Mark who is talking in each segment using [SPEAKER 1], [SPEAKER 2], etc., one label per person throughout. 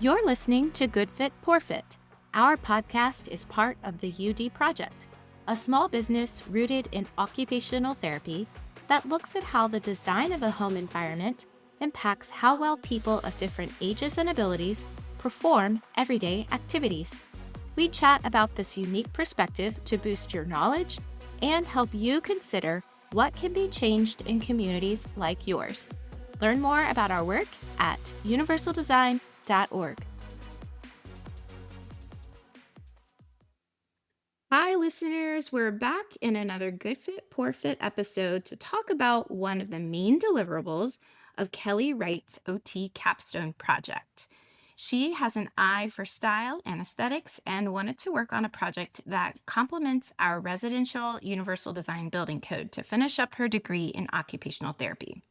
[SPEAKER 1] You're listening to Good Fit, Poor Fit. Our podcast is part of the UD Project, a small business rooted in occupational therapy that looks at how the design of a home environment impacts how well people of different ages and abilities perform everyday activities. We chat about this unique perspective to boost your knowledge and help you consider what can be changed in communities like yours. Learn more about our work at universaldesign.org. Hi, listeners. We're back in another Good Fit, Poor Fit episode to talk about one of the main deliverables of Kelly Wright's OT Capstone project. She has an eye for style and aesthetics and wanted to work on a project that complements our residential universal design building code to finish up her degree in occupational therapy.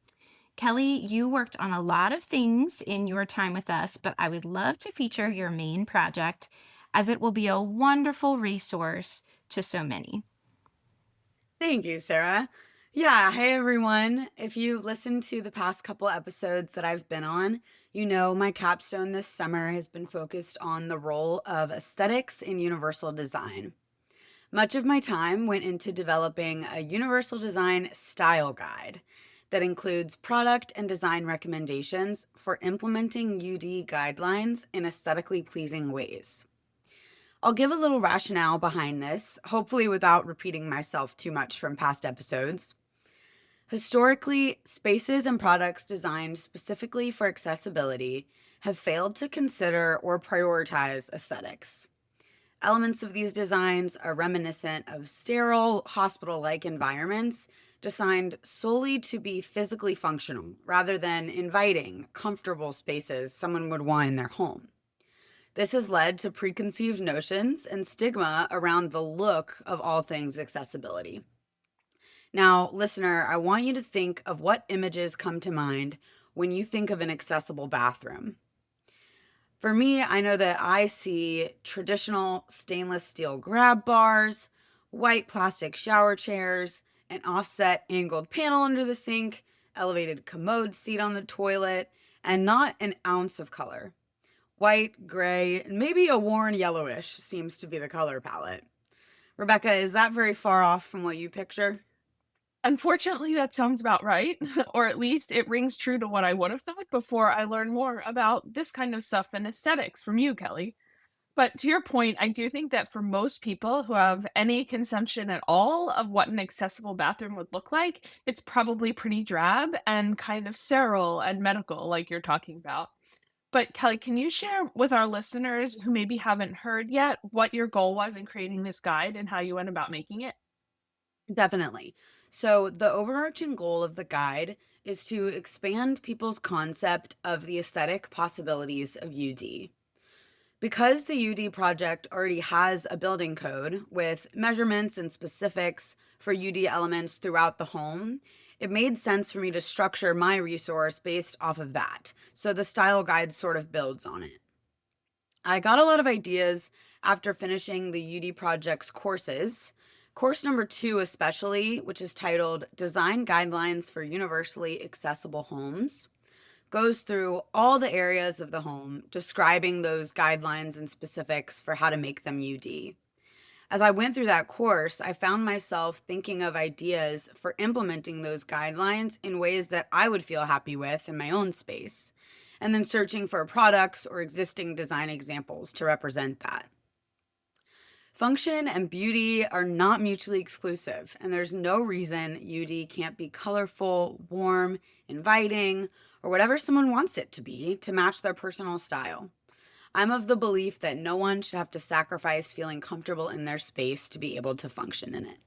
[SPEAKER 1] Kelly, you worked on a lot of things in your time with us, but I would love to feature your main project as it will be a wonderful resource to so many.
[SPEAKER 2] Thank you, Sarah. Yeah, hey everyone. If you've listened to the past couple episodes that I've been on, you know my capstone this summer has been focused on the role of aesthetics in universal design. Much of my time went into developing a universal design style guide that includes product and design recommendations for implementing UD guidelines in aesthetically pleasing ways. I'll give a little rationale behind this, hopefully without repeating myself too much from past episodes. Historically, spaces and products designed specifically for accessibility have failed to consider or prioritize aesthetics. Elements of these designs are reminiscent of sterile, hospital-like environments designed solely to be physically functional rather than inviting, comfortable spaces someone would want in their home. This has led to preconceived notions and stigma around the look of all things accessibility. Now, listener, I want you to think of what images come to mind when you think of an accessible bathroom. For me, I know that I see traditional stainless steel grab bars, white plastic shower chairs, an offset angled panel under the sink, elevated commode seat on the toilet, and not an ounce of color. White, gray, and maybe a worn yellowish seems to be the color palette. Rebecca, is that very far off from what you picture?
[SPEAKER 3] Unfortunately, that sounds about right, or at least it rings true to what I would have thought before I learned more about this kind of stuff and aesthetics from you, Kelly. But to your point, I do think that for most people who have any conception at all of what an accessible bathroom would look like, it's probably pretty drab and kind of sterile and medical, like you're talking about. But Kelly, can you share with our listeners who maybe haven't heard yet what your goal was in creating this guide and how you went about making it?
[SPEAKER 2] Definitely. So, the overarching goal of the guide is to expand people's concept of the aesthetic possibilities of UD. Because the UD project already has a building code with measurements and specifics for UD elements throughout the home, it made sense for me to structure my resource based off of that. So the style guide sort of builds on it. I got a lot of ideas after finishing the UD project's courses. Course number 2, especially, which is titled Design Guidelines for Universally Accessible Homes, goes through all the areas of the home, describing those guidelines and specifics for how to make them UD. As I went through that course, I found myself thinking of ideas for implementing those guidelines in ways that I would feel happy with in my own space, and then searching for products or existing design examples to represent that. Function and beauty are not mutually exclusive, and there's no reason UD can't be colorful, warm, inviting, or whatever someone wants it to be to match their personal style. I'm of the belief that no one should have to sacrifice feeling comfortable in their space to be able to function in it.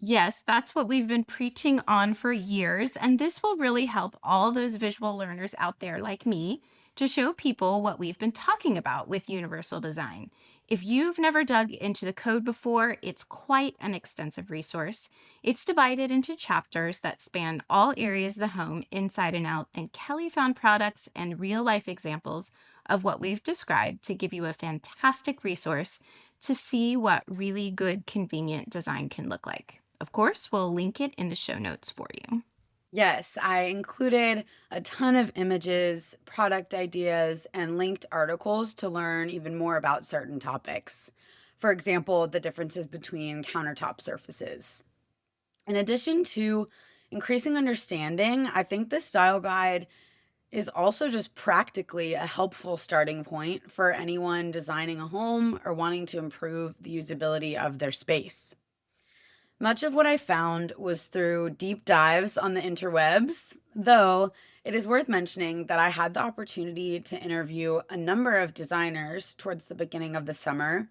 [SPEAKER 1] Yes, that's what we've been preaching on for years, and this will really help all those visual learners out there like me to show people what we've been talking about with universal design. If you've never dug into the code before, it's quite an extensive resource. It's divided into chapters that span all areas of the home inside and out, and Kelly found products and real life examples of what we've described to give you a fantastic resource to see what really good, convenient design can look like. Of course, we'll link it in the show notes for you.
[SPEAKER 2] Yes, I included a ton of images, product ideas, and linked articles to learn even more about certain topics. For example, the differences between countertop surfaces. In addition to increasing understanding, I think the style guide is also just practically a helpful starting point for anyone designing a home or wanting to improve the usability of their space. Much of what I found was through deep dives on the interwebs, though it is worth mentioning that I had the opportunity to interview a number of designers towards the beginning of the summer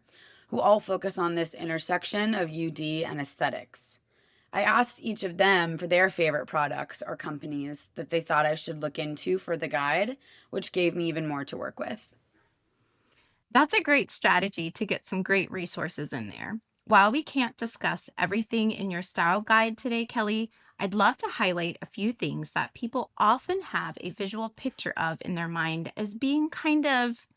[SPEAKER 2] who all focus on this intersection of UD and aesthetics. I asked each of them for their favorite products or companies that they thought I should look into for the guide, which gave me even more to work with.
[SPEAKER 1] That's a great strategy to get some great resources in there. While we can't discuss everything in your style guide today, Kelly, I'd love to highlight a few things that people often have a visual picture of in their mind as being kind of,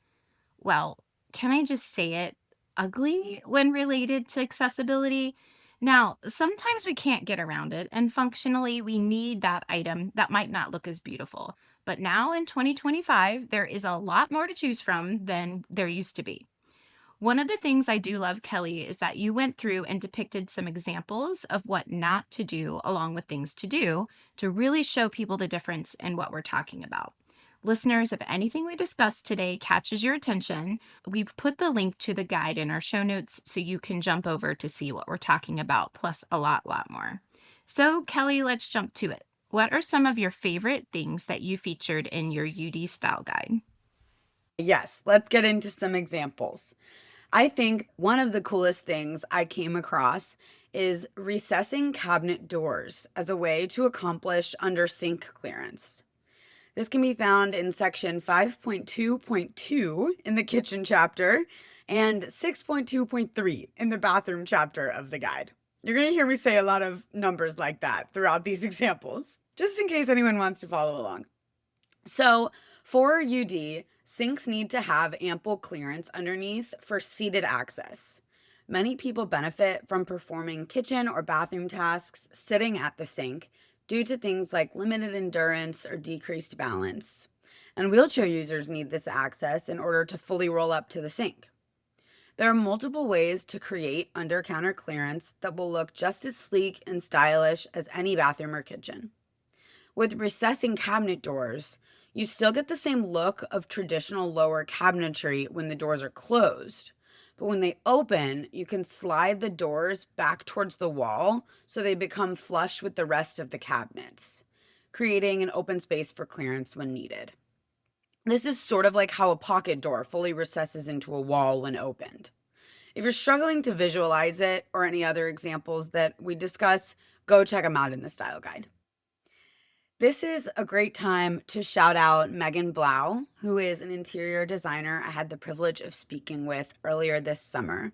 [SPEAKER 1] well, can I just say it, ugly when related to accessibility? Now, sometimes we can't get around it, and functionally, we need that item that might not look as beautiful. But now in 2025, there is a lot more to choose from than there used to be. One of the things I do love, Kelly, is that you went through and depicted some examples of what not to do along with things to do to really show people the difference in what we're talking about. Listeners, if anything we discussed today catches your attention, we've put the link to the guide in our show notes so you can jump over to see what we're talking about, plus a lot more. So, Kelly, let's jump to it. What are some of your favorite things that you featured in your UD style guide?
[SPEAKER 2] Yes, let's get into some examples. I think one of the coolest things I came across is recessing cabinet doors as a way to accomplish under sink clearance. This can be found in section 5.2.2 in the kitchen chapter and 6.2.3 in the bathroom chapter of the guide. You're going to hear me say a lot of numbers like that throughout these examples, just in case anyone wants to follow along. So, for UD, sinks need to have ample clearance underneath for seated access. Many people benefit from performing kitchen or bathroom tasks sitting at the sink due to things like limited endurance or decreased balance. And wheelchair users need this access in order to fully roll up to the sink. There are multiple ways to create under counter clearance that will look just as sleek and stylish as any bathroom or kitchen. With recessing cabinet doors, you still get the same look of traditional lower cabinetry when the doors are closed. But when they open, you can slide the doors back towards the wall so they become flush with the rest of the cabinets, creating an open space for clearance when needed. This is sort of like how a pocket door fully recesses into a wall when opened. If you're struggling to visualize it or any other examples that we discuss, go check them out in the style guide. This is a great time to shout out Megan Blau, who is an interior designer I had the privilege of speaking with earlier this summer.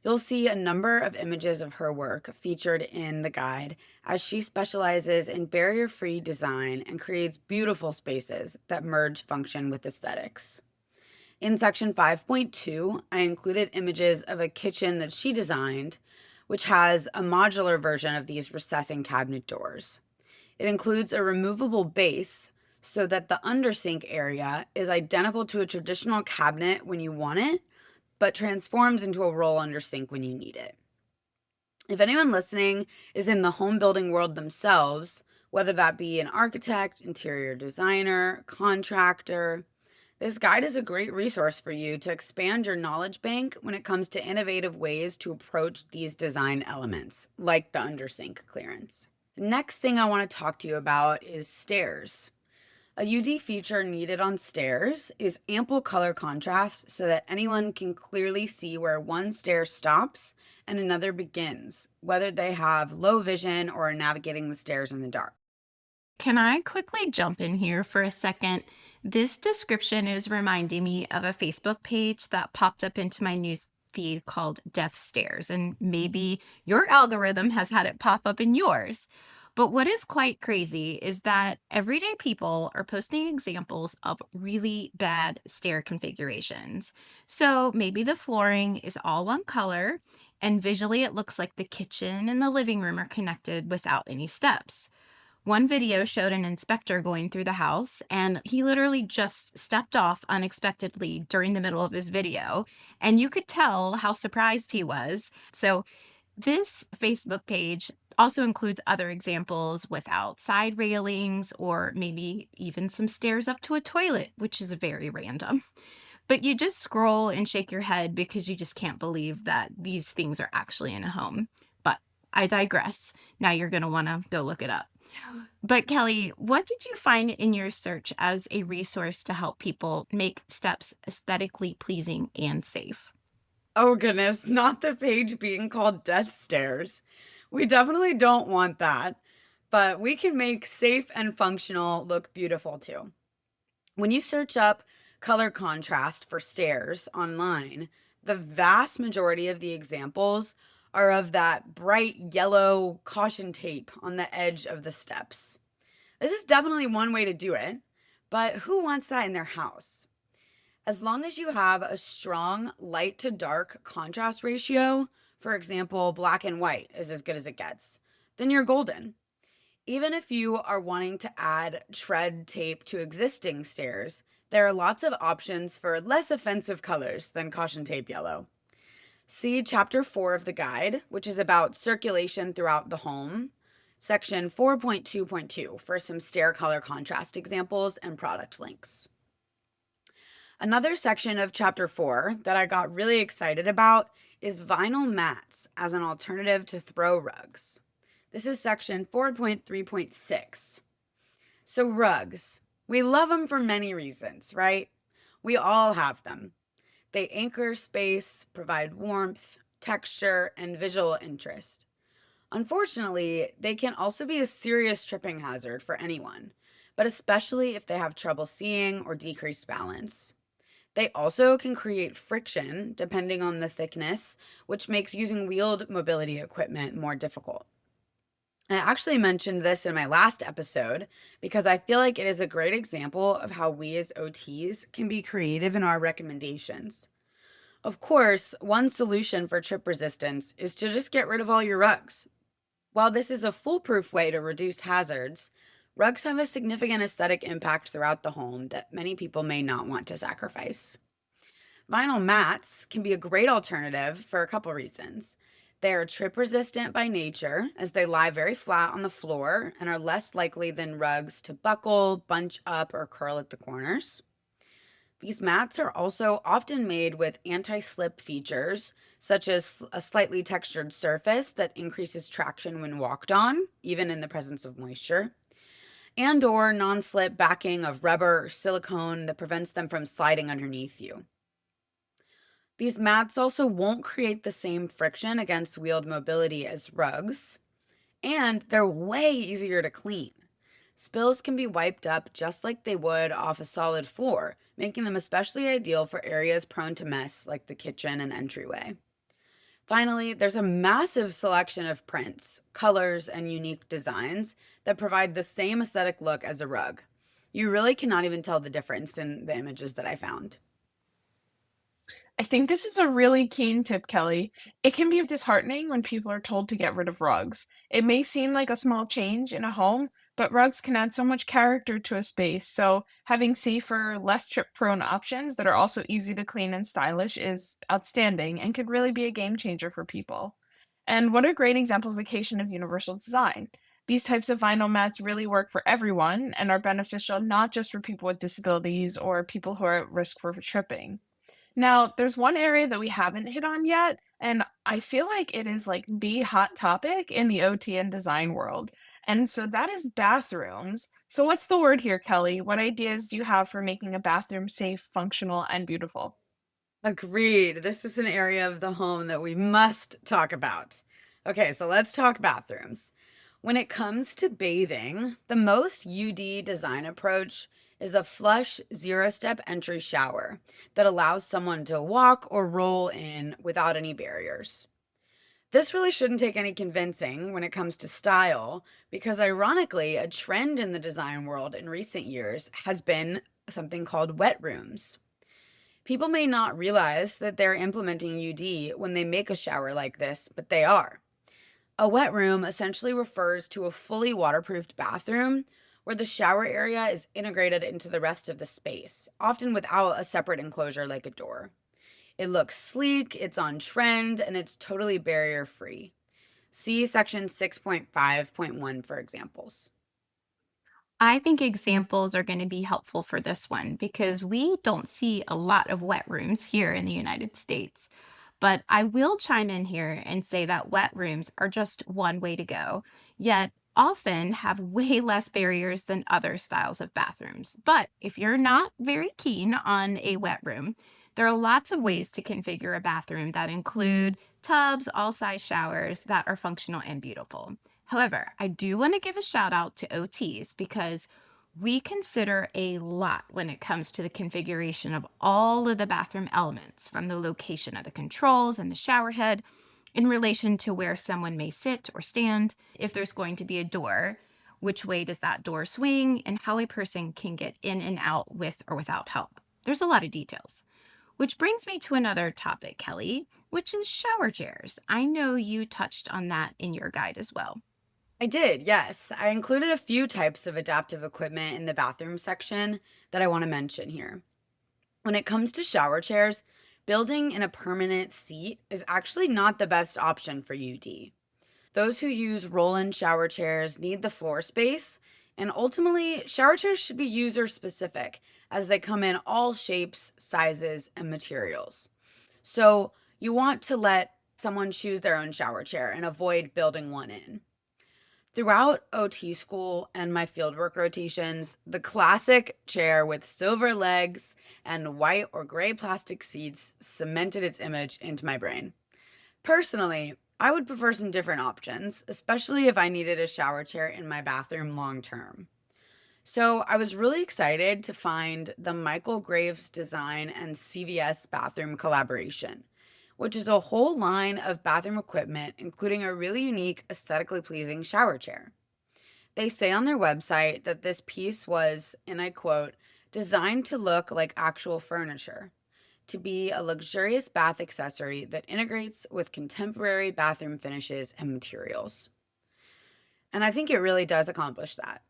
[SPEAKER 2] You'll see a number of images of her work featured in the guide as she specializes in barrier-free design and creates beautiful spaces that merge function with aesthetics. In section 5.2, I included images of a kitchen that she designed, which has a modular version of these recessing cabinet doors. It includes a removable base so that the undersink area is identical to a traditional cabinet when you want it, but transforms into a roll undersink when you need it. If anyone listening is in the home building world themselves, whether that be an architect, interior designer, contractor, this guide is a great resource for you to expand your knowledge bank when it comes to innovative ways to approach these design elements, like the undersink clearance. Next thing I want to talk to you about is stairs. A UD feature needed on stairs is ample color contrast so that anyone can clearly see where one stair stops and another begins, whether they have low vision or are navigating the stairs in the dark.
[SPEAKER 1] Can I quickly jump in here for a second? This description is reminding me of a Facebook page that popped up into my news feed called Death Stairs, and maybe your algorithm has had it pop up in yours. But what is quite crazy is that everyday people are posting examples of really bad stair configurations. So maybe the flooring is all one color, and visually it looks like the kitchen and the living room are connected without any steps. One video showed an inspector going through the house, and he literally just stepped off unexpectedly during the middle of his video. And you could tell how surprised he was. So, this Facebook page also includes other examples without side railings or maybe even some stairs up to a toilet, which is very random. But you just scroll and shake your head because you just can't believe that these things are actually in a home. But I digress. Now you're going to want to go look it up. But Kelly, what did you find in your search as a resource to help people make steps aesthetically pleasing and safe?
[SPEAKER 2] Oh goodness, not the page being called Death Stairs. We definitely don't want that, but we can make safe and functional look beautiful too. When you search up color contrast for stairs online, the vast majority of the examples are of that bright yellow caution tape on the edge of the steps. This is definitely one way to do it, but who wants that in their house? As long as you have a strong light to dark contrast ratio, for example, black and white is as good as it gets, then you're golden. Even if you are wanting to add tread tape to existing stairs, there are lots of options for less offensive colors than caution tape yellow. See Chapter 4 of the guide, which is about circulation throughout the home, Section 4.2.2 for some stair color contrast examples and product links. Another section of Chapter 4 that I got really excited about is vinyl mats as an alternative to throw rugs. This is Section 4.3.6. So rugs, we love them for many reasons, right? We all have them. They anchor space, provide warmth, texture, and visual interest. Unfortunately, they can also be a serious tripping hazard for anyone, but especially if they have trouble seeing or decreased balance. They also can create friction depending on the thickness, which makes using wheeled mobility equipment more difficult. I actually mentioned this in my last episode because I feel like it is a great example of how we as OTs can be creative in our recommendations. Of course, one solution for trip resistance is to just get rid of all your rugs. While this is a foolproof way to reduce hazards, rugs have a significant aesthetic impact throughout the home that many people may not want to sacrifice. Vinyl mats can be a great alternative for a couple reasons. They are trip resistant by nature as they lie very flat on the floor and are less likely than rugs to buckle, bunch up, or curl at the corners. These mats are also often made with anti-slip features, such as a slightly textured surface that increases traction when walked on, even in the presence of moisture, and or non-slip backing of rubber or silicone that prevents them from sliding underneath you. These mats also won't create the same friction against wheeled mobility as rugs, and they're way easier to clean. Spills can be wiped up just like they would off a solid floor, making them especially ideal for areas prone to mess like the kitchen and entryway. Finally, there's a massive selection of prints, colors, and unique designs that provide the same aesthetic look as a rug. You really cannot even tell the difference in the images that I found.
[SPEAKER 3] I think this is a really keen tip, Kelly. It can be disheartening when people are told to get rid of rugs. It may seem like a small change in a home, but rugs can add so much character to a space. So, having safer, less trip prone options that are also easy to clean and stylish is outstanding and could really be a game changer for people. And what a great exemplification of universal design. These types of vinyl mats really work for everyone and are beneficial not just for people with disabilities or people who are at risk for tripping. Now, there's one area that we haven't hit on yet, and I feel like it is like the hot topic in the OT and design world. And so that is bathrooms. So what's the word here, Kelly? What ideas do you have for making a bathroom safe, functional, and beautiful?
[SPEAKER 2] Agreed. This is an area of the home that we must talk about. Okay, so let's talk bathrooms. When it comes to bathing, the most UD design approach is a flush zero-step entry shower that allows someone to walk or roll in without any barriers. This really shouldn't take any convincing when it comes to style, because ironically, a trend in the design world in recent years has been something called wet rooms. People may not realize that they're implementing UD when they make a shower like this, but they are. A wet room essentially refers to a fully waterproofed bathroom where the shower area is integrated into the rest of the space, often without a separate enclosure like a door. It looks sleek, it's on trend, and it's totally barrier free. See section 6.5.1 for examples.
[SPEAKER 1] I think examples are going to be helpful for this one because we don't see a lot of wet rooms here in the United States. But I will chime in here and say that wet rooms are just one way to go, yet often have way less barriers than other styles of bathrooms. But if you're not very keen on a wet room, there are lots of ways to configure a bathroom that include tubs, all size showers that are functional and beautiful. However, I do want to give a shout out to OTs because we consider a lot when it comes to the configuration of all of the bathroom elements, from the location of the controls and the shower head in relation to where someone may sit or stand, if there's going to be a door, which way does that door swing, and how a person can get in and out with or without help. There's a lot of details. Which brings me to another topic, Kelly, which is shower chairs. I know you touched on that in your guide as well.
[SPEAKER 2] I did, yes. I included a few types of adaptive equipment in the bathroom section that I want to mention here. When it comes to shower chairs, building in a permanent seat is actually not the best option for UD. Those who use roll-in shower chairs need the floor space, and ultimately, shower chairs should be user-specific as they come in all shapes, sizes, and materials. So you want to let someone choose their own shower chair and avoid building one in. Throughout OT school and my fieldwork rotations, the classic chair with silver legs and white or gray plastic seats cemented its image into my brain. Personally, I would prefer some different options, especially if I needed a shower chair in my bathroom long term. So I was really excited to find the Michael Graves design and CVS bathroom collaboration, which is a whole line of bathroom equipment, including a really unique, aesthetically pleasing shower chair. They say on their website that this piece was, and I quote, designed to look like actual furniture, to be a luxurious bath accessory that integrates with contemporary bathroom finishes and materials. And I think it really does accomplish that.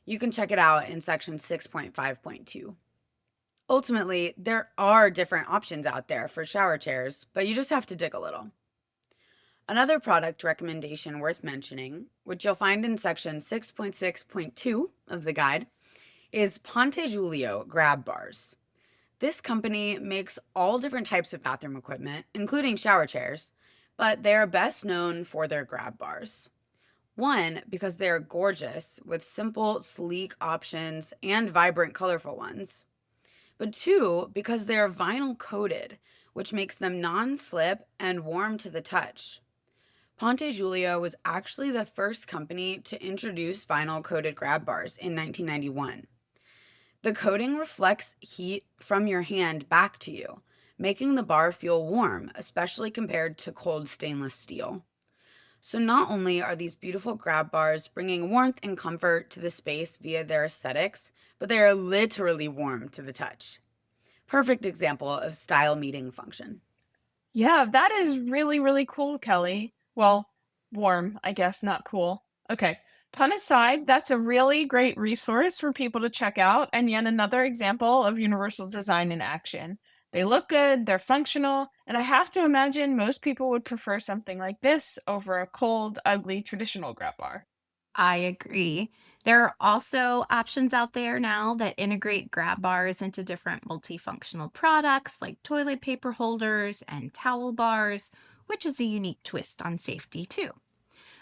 [SPEAKER 2] You can check it out in section 6.5.2. Ultimately, there are different options out there for shower chairs, but you just have to dig a little. Another product recommendation worth mentioning, which you'll find in section 6.6.2 of the guide, is Ponte Giulio grab bars. This company makes all different types of bathroom equipment, including shower chairs, but they are best known for their grab bars. One, because they are gorgeous with simple, sleek options and vibrant, colorful ones. But two, because they are vinyl coated, which makes them non-slip and warm to the touch. Ponte Giulio was actually the first company to introduce vinyl coated grab bars in 1991. The coating reflects heat from your hand back to you, making the bar feel warm, especially compared to cold stainless steel. So not only are these beautiful grab bars bringing warmth and comfort to the space via their aesthetics, but they are literally warm to the touch. Perfect example of style meeting function.
[SPEAKER 3] Yeah, that is really, really cool, Kelly. Well, warm, I guess, not cool. Okay, pun aside, that's a really great resource for people to check out, and yet another example of universal design in action. They look good, they're functional, and I have to imagine most people would prefer something like this over a cold, ugly, traditional grab bar.
[SPEAKER 1] I agree. There are also options out there now that integrate grab bars into different multifunctional products like toilet paper holders and towel bars, which is a unique twist on safety too.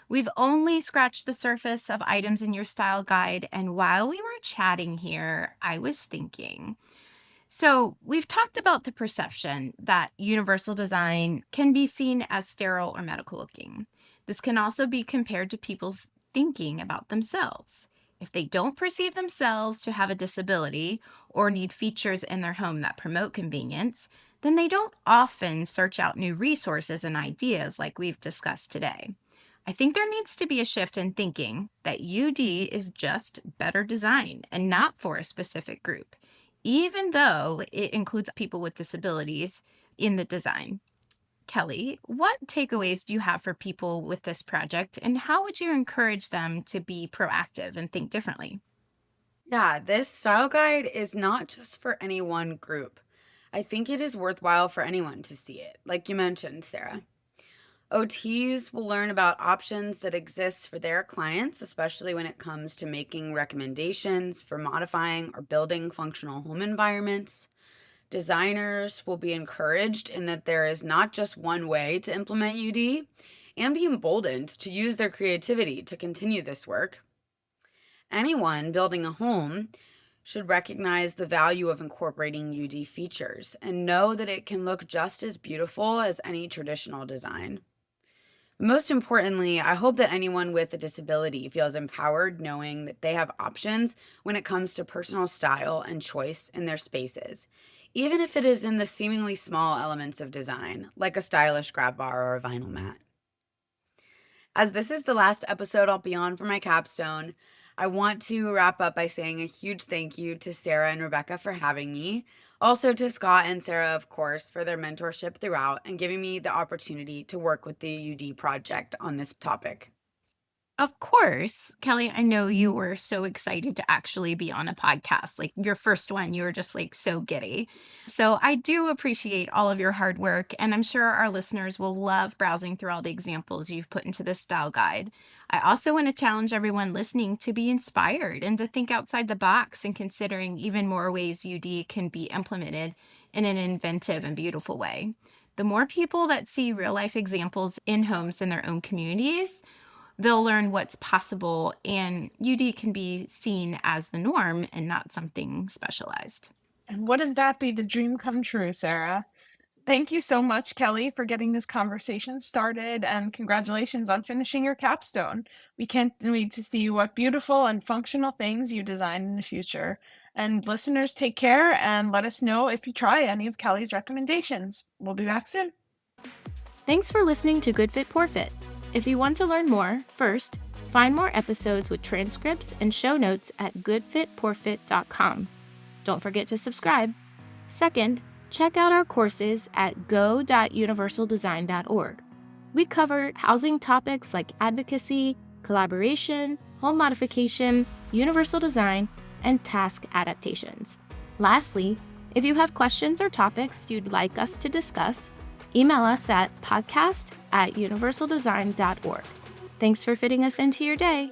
[SPEAKER 1] We've only scratched the surface of items in your style guide, and while we were chatting here, I was thinking. So, we've talked about the perception that universal design can be seen as sterile or medical looking. This can also be compared to people's thinking about themselves. If they don't perceive themselves to have a disability or need features in their home that promote convenience, then they don't often search out new resources and ideas like we've discussed today. I think there needs to be a shift in thinking that UD is just better design and not for a specific group, even though it includes people with disabilities in the design. Kelly, what takeaways do you have for people with this project, and how would you encourage them to be proactive and think differently?
[SPEAKER 2] Yeah, this style guide is not just for any one group. I think it is worthwhile for anyone to see it, like you mentioned, Sarah. OTs will learn about options that exist for their clients, especially when it comes to making recommendations for modifying or building functional home environments. Designers will be encouraged in that there is not just one way to implement UD and be emboldened to use their creativity to continue this work. Anyone building a home should recognize the value of incorporating UD features and know that it can look just as beautiful as any traditional design. Most importantly, I hope that anyone with a disability feels empowered knowing that they have options when it comes to personal style and choice in their spaces, even if it is in the seemingly small elements of design, like a stylish grab bar or a vinyl mat. As this is the last episode I'll be on for my capstone, I want to wrap up by saying a huge thank you to Sarah and Rebecca for having me. Also to Scott and Sarah, of course, for their mentorship throughout and giving me the opportunity to work with the UD project on this topic.
[SPEAKER 1] Of course, Kelly, I know you were so excited to actually be on a podcast. Like your first one, you were just like so giddy. So I do appreciate all of your hard work, and I'm sure our listeners will love browsing through all the examples you've put into this style guide. I also want to challenge everyone listening to be inspired and to think outside the box and considering even more ways UD can be implemented in an inventive and beautiful way. The more people that see real life examples in homes in their own communities, they'll learn what's possible, and UD can be seen as the norm and not something specialized.
[SPEAKER 3] And wouldn't that be the dream come true, Sarah? Thank you so much, Kelly, for getting this conversation started, and congratulations on finishing your capstone. We can't wait to see what beautiful and functional things you design in the future. And listeners, take care and let us know if you try any of Kelly's recommendations. We'll be back soon.
[SPEAKER 1] Thanks for listening to Good Fit Poor Fit. If you want to learn more, first, find more episodes with transcripts and show notes at goodfitpoorfit.com. Don't forget to subscribe. Second, check out our courses at go.universaldesign.org. We cover housing topics like advocacy, collaboration, home modification, universal design, and task adaptations. Lastly, if you have questions or topics you'd like us to discuss, email us at podcast@universaldesign.org. Thanks for fitting us into your day.